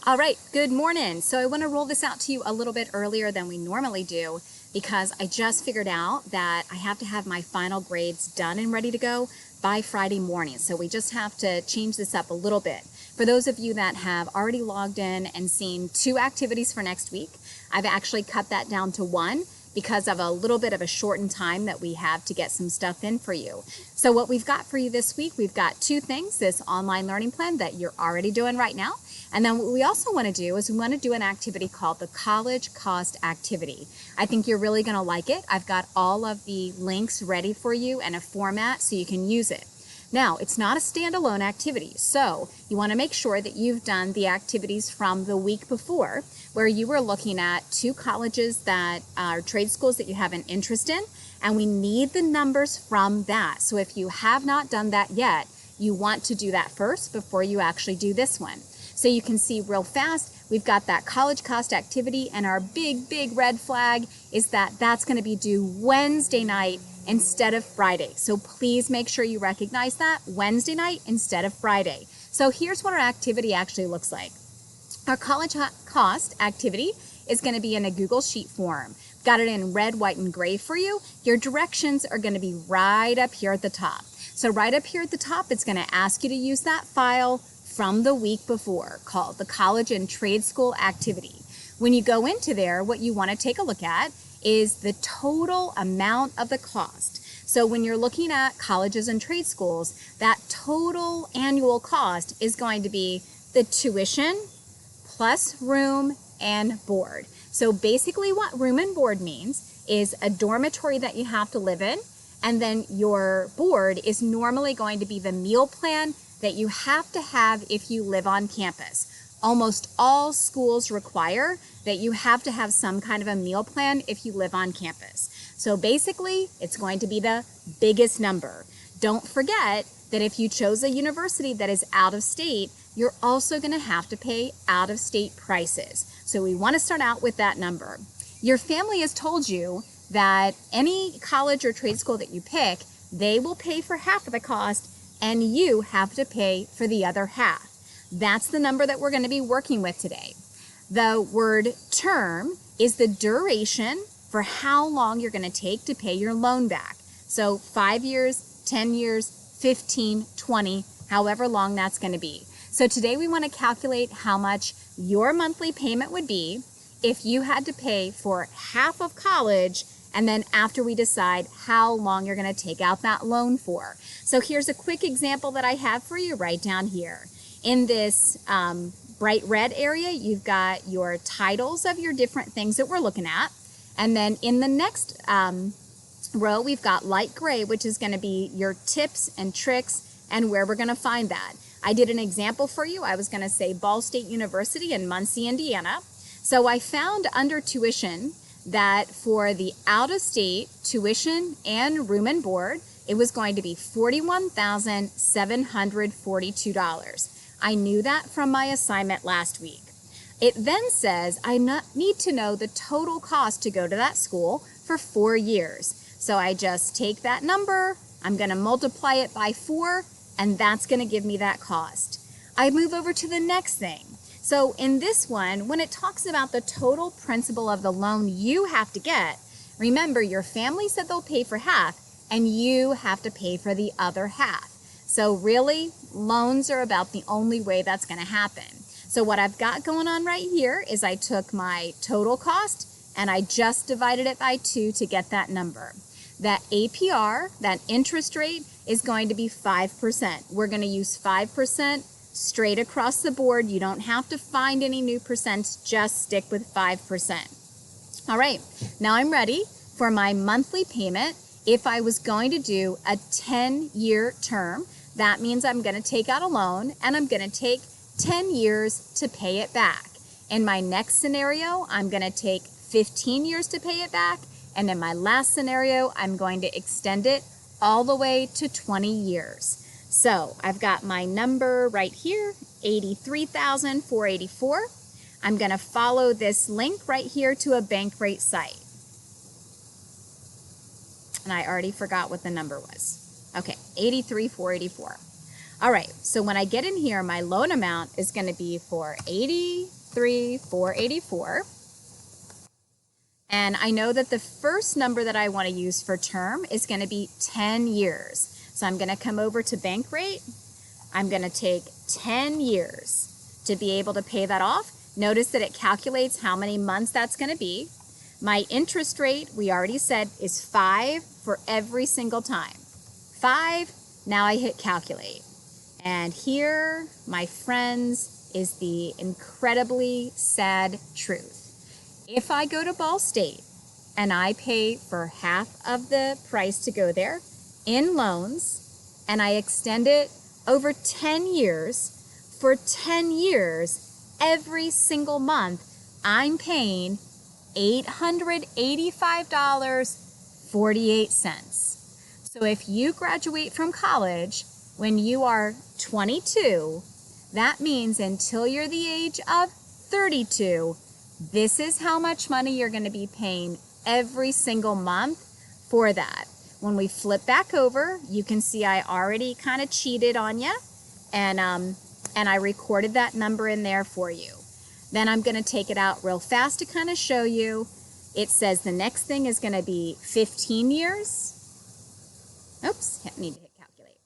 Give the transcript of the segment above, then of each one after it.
All right, good morning. So I want to roll this out to you a little bit earlier than we normally do because I just figured out that I have to have my final grades done and ready to go by Friday morning. So we just have to change this up a little bit. For those of you that have already logged in and seen 2 activities for next week, I've actually cut that down to 1 because of a little bit of a shortened time that we have to get some stuff in for you. So what we've got for you this week, we've got 2 things, this online learning plan that you're already doing right now. And then what we also want to do is we want to do an activity called the College Cost Activity. I think you're really going to like it. I've got all of the links ready for you and a format so you can use it. Now, it's not a standalone activity, so you want to make sure that you've done the activities from the week before, where you were looking at 2 colleges that are trade schools that you have an interest in, and we need the numbers from that. So if you have not done that yet, you want to do that first before you actually do this one. So you can see real fast, we've got that college cost activity, and our big red flag is that that's going to be due Wednesday night instead of Friday. So please make sure you recognize that, Wednesday night instead of Friday. So here's what our activity actually looks like. Our college cost activity is going to be in a Google Sheet form. Got it in red, white, and gray for you. Your directions are going to be right up here at the top. So right up here at the top, it's going to ask you to use that file from the week before called the College and Trade School Activity. When you go into there, what you want to take a look at is the total amount of the cost. So when you're looking at colleges and trade schools, that total annual cost is going to be the tuition plus room and board. So basically what room and board means is a dormitory that you have to live in, and then your board is normally going to be the meal plan that you have to have if you live on campus. Almost all schools require that you have to have some kind of a meal plan if you live on campus. So basically, it's going to be the biggest number. Don't forget that if you chose a university that is out of state, you're also going to have to pay out of state prices. So we want to start out with that number. Your family has told you that any college or trade school that you pick, they will pay for half of the cost and you have to pay for the other half. That's the number that we're going to be working with today. The word term is the duration for how long you're going to take to pay your loan back. So 5 years, 10 years, 15, 20, however long that's going to be. So today we want to calculate how much your monthly payment would be if you had to pay for half of college, and then after we decide how long you're going to take out that loan for. So here's a quick example that I have for you right down here. In this bright red area, you've got your titles of your different things that we're looking at. And then in the next row, we've got light gray, which is going to be your tips and tricks and where we're going to find that. I did an example for you. I was going to say Ball State University in Muncie, Indiana. So I found under tuition that for the out-of-state tuition and room and board, it was going to be $41,742. I knew that from my assignment last week. It then says I need to know the total cost to go to that school for 4 years. So I just take that number, I'm going to multiply it by 4, and that's going to give me that cost. I move over to the next thing. So in this one, when it talks about the total principal of the loan you have to get, remember your family said they'll pay for half and you have to pay for the other half. So really, loans are about the only way that's going to happen. So what I've got going on right here is I took my total cost and I just divided it by 2 to get that number. That APR, that interest rate, is going to be 5%. We're going to use 5% straight across the board. You don't have to find any new percents, just stick with 5%. All right, now I'm ready for my monthly payment. If I was going to do a 10-year term, that means I'm going to take out a loan and I'm going to take 10 years to pay it back. In my next scenario, I'm going to take 15 years to pay it back. And in my last scenario, I'm going to extend it all the way to 20 years. So I've got my number right here, $83,484. I'm going to follow this link right here to a Bankrate site. And I already forgot what the number was. Okay, $83,484. All right, so when I get in here, my loan amount is going to be for $83,484. And I know that the first number that I want to use for term is going to be 10 years. So I'm going to come over to Bankrate. I'm going to take 10 years to be able to pay that off. Notice that it calculates how many months that's going to be. My interest rate, we already said, is 5 for every single time. 5, now I hit calculate. And here, my friends, is the incredibly sad truth. If I go to Ball State and I pay for half of the price to go there in loans, and I extend it over 10 years, for 10 years, every single month, I'm paying $885.48. So if you graduate from college when you are 22, that means until you're the age of 32, this is how much money you're going to be paying every single month for that. When we flip back over, you can see I already kind of cheated on you, and I recorded that number in there for you. Then I'm going to take it out real fast to kind of show you. It says the next thing is going to be 15 years. Oops, I need to hit calculate.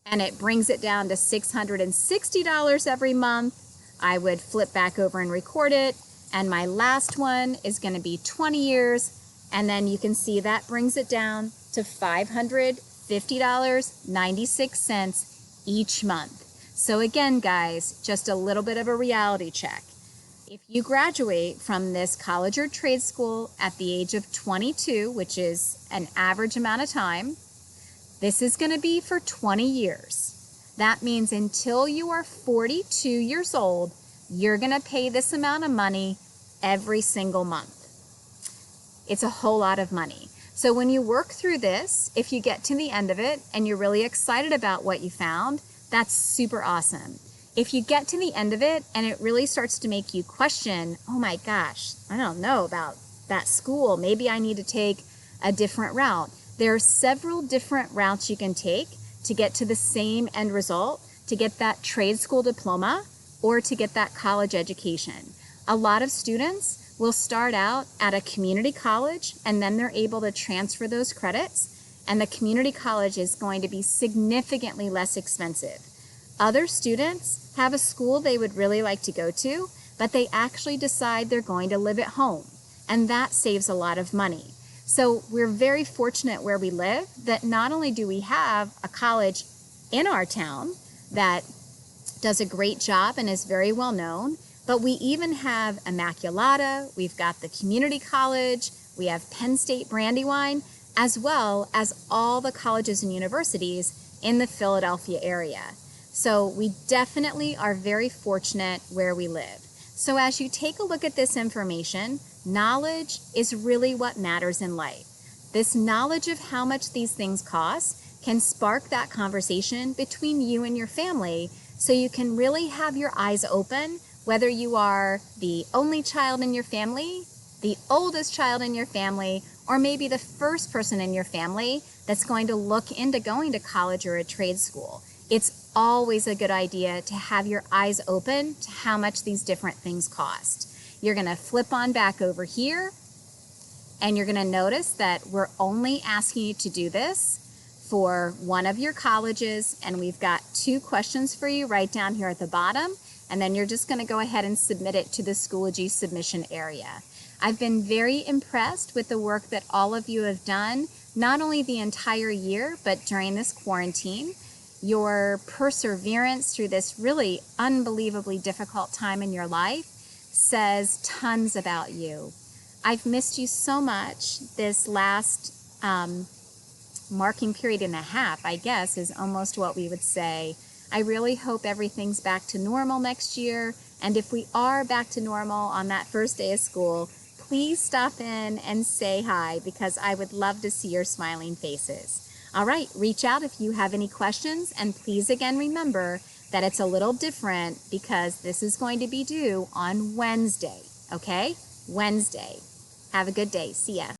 And it brings it down to $660 every month. I would flip back over and record it. And my last one is going to be 20 years. And then you can see that brings it down to $550.96 each month. So again, guys, just a little bit of a reality check. If you graduate from this college or trade school at the age of 22, which is an average amount of time, this is going to be for 20 years. That means until you are 42 years old, you're going to pay this amount of money every single month. It's a whole lot of money. So when you work through this, if you get to the end of it and you're really excited about what you found, that's super awesome. If you get to the end of it and it really starts to make you question, oh my gosh, I don't know about that school. Maybe I need to take a different route. There are several different routes you can take to get to the same end result, to get that trade school diploma or to get that college education. A lot of students will start out at a community college and then they're able to transfer those credits, and the community college is going to be significantly less expensive. Other students have a school they would really like to go to, but they actually decide they're going to live at home, and that saves a lot of money. So we're very fortunate where we live that not only do we have a college in our town that does a great job and is very well known, but we even have Immaculata, we've got the community college, we have Penn State Brandywine, as well as all the colleges and universities in the Philadelphia area. So we definitely are very fortunate where we live. So as you take a look at this information, knowledge is really what matters in life. This knowledge of how much these things cost can spark that conversation between you and your family, so you can really have your eyes open, whether you are the only child in your family, the oldest child in your family, or maybe the first person in your family that's going to look into going to college or a trade school. It's always a good idea to have your eyes open to how much these different things cost. You're going to flip on back over here, and you're going to notice that we're only asking you to do this for one of your colleges, and we've got 2 questions for you right down here at the bottom, and then you're just going to go ahead and submit it to the Schoology submission area. I've been very impressed with the work that all of you have done, not only the entire year, but during this quarantine. Your perseverance through this really unbelievably difficult time in your life says tons about you. I've missed you so much. This last marking period and a half, I guess, is almost what we would say. I really hope everything's back to normal next year. And if we are back to normal on that first day of school, please stop in and say hi, because I would love to see your smiling faces. All right, reach out if you have any questions, and please again remember that it's a little different because this is going to be due on Wednesday, okay? Wednesday. Have a good day. See ya.